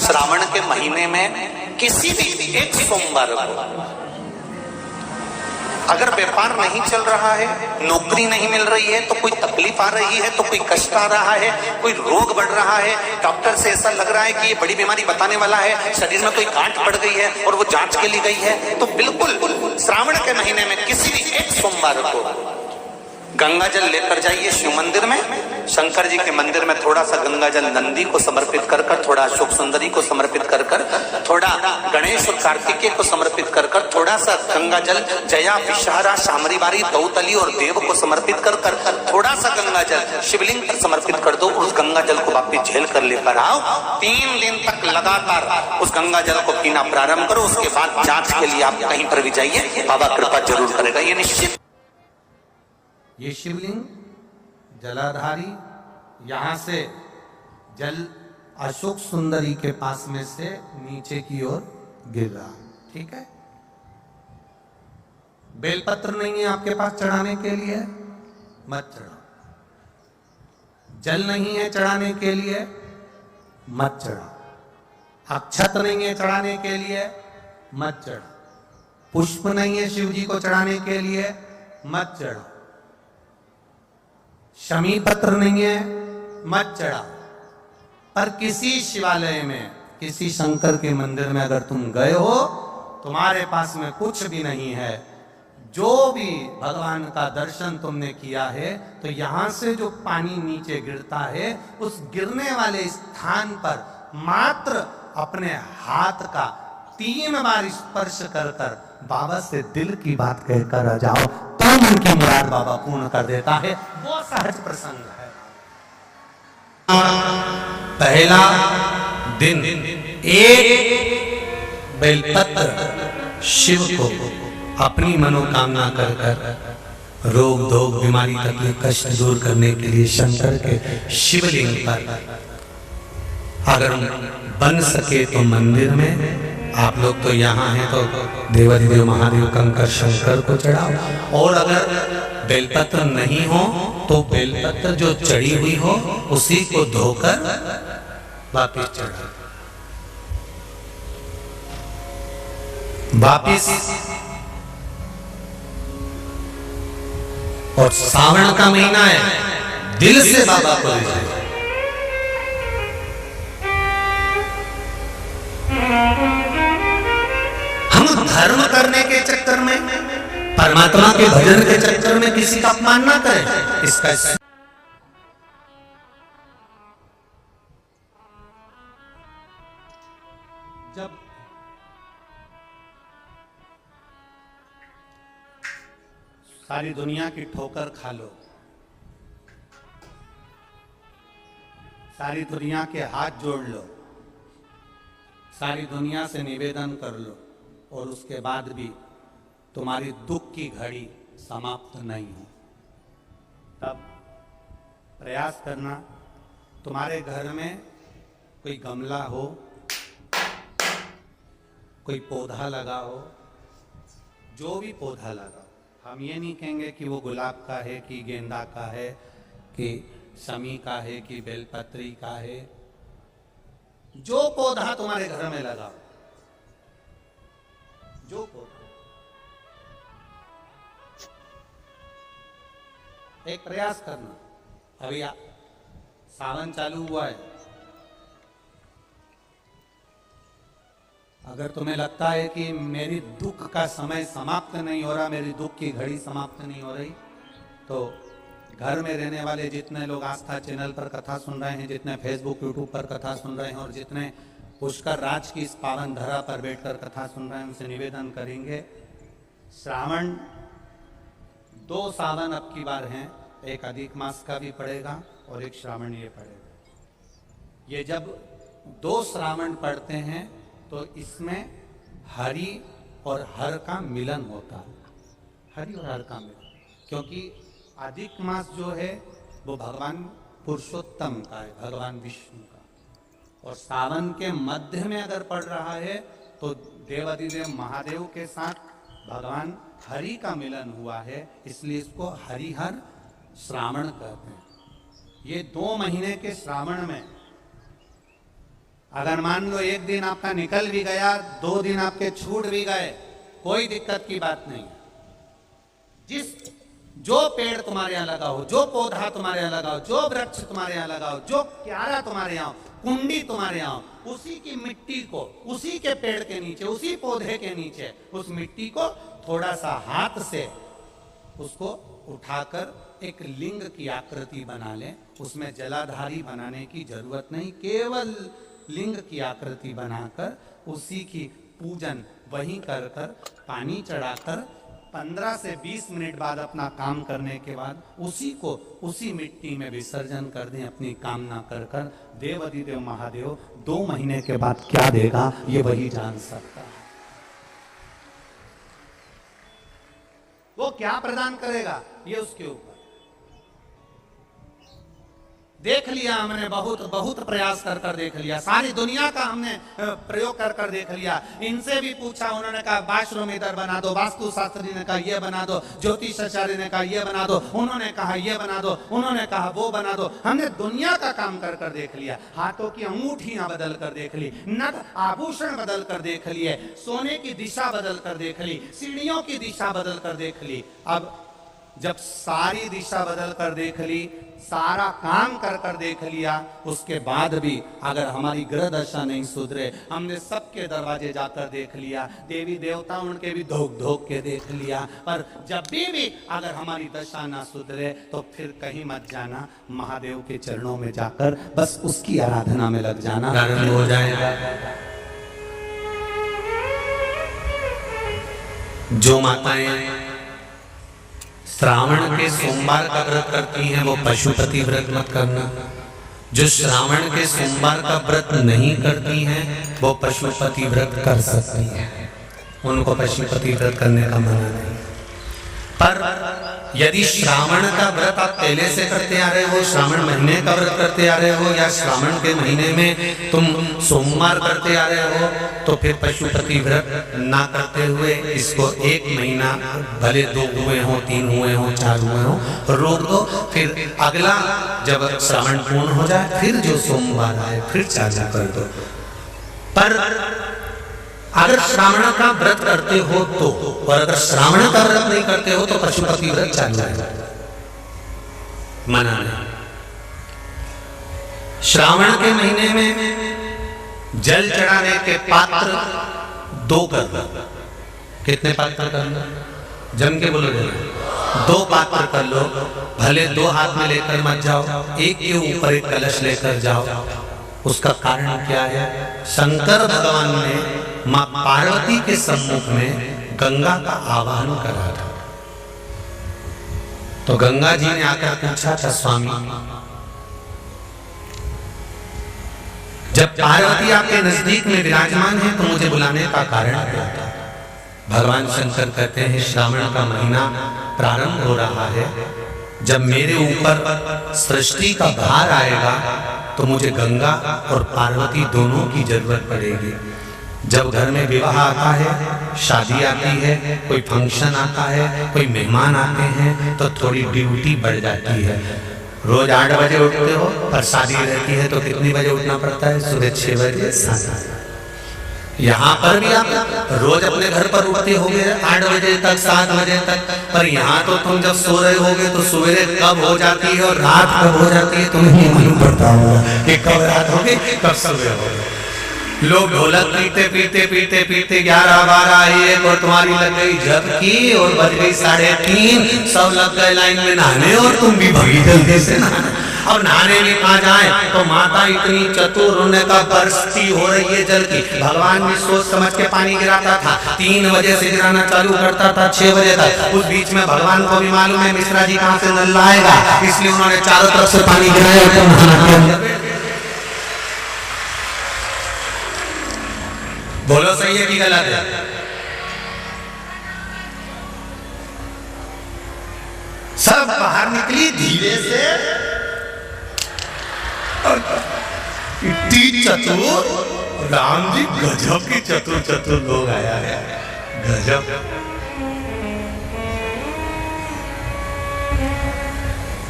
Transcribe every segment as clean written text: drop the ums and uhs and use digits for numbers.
श्रावण के महीने में किसी भी एक सोमवार को अगर व्यापार नहीं चल रहा है, नौकरी नहीं मिल रही है, तो कोई तकलीफ आ रही है, तो कोई कष्ट आ रहा है, कोई रोग बढ़ रहा है, डॉक्टर से ऐसा लग रहा है कि ये बड़ी बीमारी बताने वाला है, शरीर में कोई गांठ पड़ गई है और वो जांच के लिए गई है, तो बिल्कुल श्रावण के महीने में किसी भी एक सोमवार को गंगा जल लेकर जाइए शिव मंदिर में। शंकर जी के मंदिर में थोड़ा सा गंगा जल नंदी को समर्पित कर कर, थोड़ा अशोक सुंदरी को समर्पित कर कर, थोड़ा गणेश और कार्तिकेय को समर्पित कर कर, थोड़ा सा गंगा जल जया विषहारा शामरी बारी दौतली और देव को समर्पित कर कर, थोड़ा सा गंगा जल शिवलिंग पर समर्पित कर दो। उस गंगा जल को वापिस झेल कर लेकर आओ। 3 दिन तक लगातार उस गंगा जल को पीना प्रारंभ करो। उसके बाद जांच के लिए आप कहीं पर भी जाइए, बाबा कृपा जरूर करेगा, ये निश्चित। ये शिवलिंग जलाधारी, यहां से जल अशोक सुंदरी के पास में से नीचे की ओर गिर रहा, ठीक है। बेलपत्र नहीं है आपके पास चढ़ाने के लिए, मत चढ़ाओ। जल नहीं है चढ़ाने के लिए, मत चढ़ाओ। अक्षत नहीं है चढ़ाने के लिए, मत चढ़ाओ। पुष्प नहीं है शिव जी को चढ़ाने के लिए, मत चढ़ाओ। शमी पत्र नहीं है, मत चढ़ाओ। पर किसी शिवालय में, किसी शंकर के मंदिर में अगर तुम गए हो, तुम्हारे पास में कुछ भी नहीं है, जो भी भगवान का दर्शन तुमने किया है, तो यहां से जो पानी नीचे गिरता है, उस गिरने वाले स्थान पर मात्र अपने हाथ का 3 बार स्पर्श कर कर बाबा से दिल की बात कहकर आ जाओ, तो उनकी मुराद बाबा पूर्ण कर देता है। वो सहज प्रसंग है। पहला दिन एक बेलपत्र शिव को अपनी मनोकामना कर कर, रोग धोग बीमारी तकलीफ कष्ट दूर करने के लिए शंकर के शिवलिंग पर अगर बन सके तो मंदिर में, आप लोग तो यहाँ हैं तो देवाधिदेव महादेव कंकर शंकर को चढ़ाओ। और अगर बेलपत्र नहीं हो तो बेलपत्र जो चढ़ी हुई हो उसी को धोकर वापिस चढ़ाओ। वापिस। और सावन का महीना है, दिल से बाबा को ले जाए। हम धर्म करने के चक्कर में, परमात्मा के भजन के चक्कर में किसी का अपमान ना करें। इसका जब सारी दुनिया की ठोकर खा लो, सारी दुनिया के हाथ जोड़ लो, सारी दुनिया से निवेदन कर लो, और उसके बाद भी तुम्हारी दुख की घड़ी समाप्त नहीं हो, तब प्रयास करना तुम्हारे घर में कोई गमला हो, कोई पौधा लगा हो, जो भी पौधा लगा। हम ये नहीं कहेंगे कि वो गुलाब का है, कि गेंदा का है, कि शमी का है, कि बेलपत्री का है। जो पौधा तुम्हारे घर में लगा, जो पौधा, एक प्रयास करना। अभी सावन चालू हुआ है, अगर तुम्हें लगता है कि मेरी दुख का समय समाप्त नहीं हो रहा, मेरी दुख की घड़ी समाप्त नहीं हो रही, तो घर में रहने वाले जितने लोग आस्था चैनल पर कथा सुन रहे हैं, जितने फेसबुक यूट्यूब पर कथा सुन रहे हैं, और जितने पुष्कर राज की इस पावन धरा पर बैठकर कथा सुन रहे हैं, उनसे निवेदन करेंगे, श्रावण 2 सावन अब की बार हैं, एक अधिक मास का भी पड़ेगा और एक श्रावण ये पड़ेगा। ये जब 2 श्रावण पड़ते हैं तो इसमें हरि और हर का मिलन होता है, हरि और हर का मिलन, क्योंकि अधिक मास जो है वो भगवान पुरुषोत्तम का है, भगवान विष्णु का, और सावन के मध्य में अगर पड़ रहा है तो देवाधिदेव महादेव के साथ भगवान हरि का मिलन हुआ है, इसलिए इसको हरिहर श्रावण कहते हैं। ये 2 महीने के श्रावण में अगर मान लो एक दिन आपका निकल भी गया, 2 दिन आपके छूट भी गए, कोई दिक्कत की बात नहीं। जो पेड़ तुम्हारे यहाँ लगाओ, जो पौधा तुम्हारे यहाँ लगाओ, जो वृक्ष तुम्हारे यहाँ लगाओ, जो क्यारा तुम्हारे यहाँ, कुंडी तुम्हारे यहाँ, उसी की मिट्टी को, उसी के पेड़ के नीचे, उसी पौधे के नीचे, उस मिट्टी को थोड़ा सा हाथ से उसको उठाकर एक लिंग की आकृति बना ले। उसमें जलाधारी बनाने की जरूरत नहीं, केवल लिंग की आकृति बनाकर उसी की पूजन वहीं कर पानी चढ़ाकर 15 से 20 मिनट बाद अपना काम करने के बाद उसी को उसी मिट्टी में विसर्जन कर दें, अपनी कामना कर देव अधिदेव महादेव 2 महीने के बाद क्या देगा ये वही जान सकता है। वो क्या प्रदान करेगा ये उसके ऊपर। देख लिया हमने, बहुत बहुत प्रयास कर देख लिया, सारी दुनिया का हमने प्रयोग कर देख लिया। इनसे भी पूछा, उन्होंने कहा वाशरूम इधर बना दो, वास्तु शास्त्री ने कहा ये बना दो, ज्योतिषाचार्य ने कहा ये बना दो, उन्होंने कहा ये बना दो, उन्होंने कहा वो बना दो। हमने दुनिया का काम कर देख लिया, हाथों की अंगूठियां बदल कर देख ली, नग आभूषण बदल कर देख लिए, सोने की दिशा बदल कर देख ली, सीढ़ियों की दिशा बदल कर देख ली। अब जब सारी दिशा बदल कर देख ली, सारा काम कर देख लिया, उसके बाद भी अगर हमारी ग्रह दशा नहीं सुधरे, हमने सबके दरवाजे जाकर देख लिया, देवी देवता उनके भी धोख के देख लिया, पर जब भी अगर हमारी दशा ना सुधरे तो फिर कहीं मत जाना, महादेव के चरणों में जाकर बस उसकी आराधना में लग जाना, हो जाएगा। जो माताएं श्रावण के सोमवार का व्रत करती हैं वो पशुपति व्रत मत करना। जो श्रावण के सोमवार का व्रत नहीं करती हैं वो पशुपति व्रत कर सकती हैं, उनको पशुपति व्रत करने का मना नहीं। पर यदि श्रावण का व्रत आप पहले से करते आ रहे हो, श्रावण महीने का व्रत करते आ रहे हो, या श्रावण के महीने में तुम सोमवार करते आ रहे हो, तो फिर पशुपति व्रत ना करते हुए इसको 1 महीना, भले 2 हुए हो, 3 हुए हो, 4 हुए हो, रोक दो। फिर अगला जब श्रावण पूर्ण हो जाए फिर जो सोमवार आए फिर चालू कर दो। पर अगर श्रावण का व्रत करते हो तो, और अगर श्रावण का व्रत नहीं करते हो तो पशुपति व्रत चालू है, मना नहीं। श्रावण के महीने में जल चढ़ाने के पात्र 2 कर दो। कितने पात्र कर लो? जम के बोलो, 2 पात्र कर लो, भले 2 हाथ में लेकर मत जाओ, एक के ऊपर एक कलश लेकर जाओ। उसका कारण क्या है? शंकर भगवान ने मां पार्वती के सम्मुख में गंगा का आवाहन करा था, तो गंगा जी ने आकर पूछा था, स्वामी जब पार्वती आपके नजदीक में विराजमान है तो मुझे बुलाने का कारण क्या था? भगवान शंकर कहते हैं, श्रावण का महीना प्रारंभ हो रहा है, जब मेरे ऊपर सृष्टि का भार आएगा तो मुझे गंगा और पार्वती दोनों की जरूरत पड़ेगी। जब घर में विवाह आता है, शादी आती है, कोई फंक्शन आता है, कोई मेहमान आते हैं, तो थोड़ी ड्यूटी बढ़ जाती है। रोज 8 बजे उठते हो, पर शादी रहती है तो कितनी बजे उठना पड़ता है? सुबह 6 बजे, 7 बजे। यहाँ पर भी आप रोज अपने घर पर उठते होगे 8 बजे तक, 7 बजे तक, पर यहाँ तो तुम जब सो रहे होगे तो सवेरे कब हो जाती है और रात कब हो जाती है तुम्हें नहीं मालूम पड़ता होगा कि कब रात होगी कब सुबह होगी। लोग ढोलक पीते 11, 12, 1 और तुम्हारी लग गई झपकी और बज गई 3:30, सब लग गए लाइन में नहाने और तुम भी भगी जल्दी से नहाने। अब नहाने भी कहाँ जाए तो माता इतनी चतुर, उन्हें का बरसती हो रही है जल की। भगवान भी सोच समझ के पानी गिराता था, 3 बजे से गिराना चालू करता था 6 बजे तक। उस बीच में भगवान को भी मालूम है मिश्रा जी कहाँ से नल लाएगा, इसलिए उन्होंने चारों तरफ से पानी गिराया। बोलो सही है कि गलत है? सब बाहर निकली धीरे से, इतनी चतुर राम जी, गजब की चतुर लोग आया है, गजब।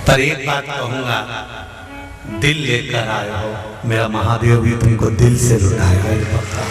पर एक बात कहूंगा, दिल लेकर आए हो, मेरा महादेव भी तुमको दिल से लुटाएगा।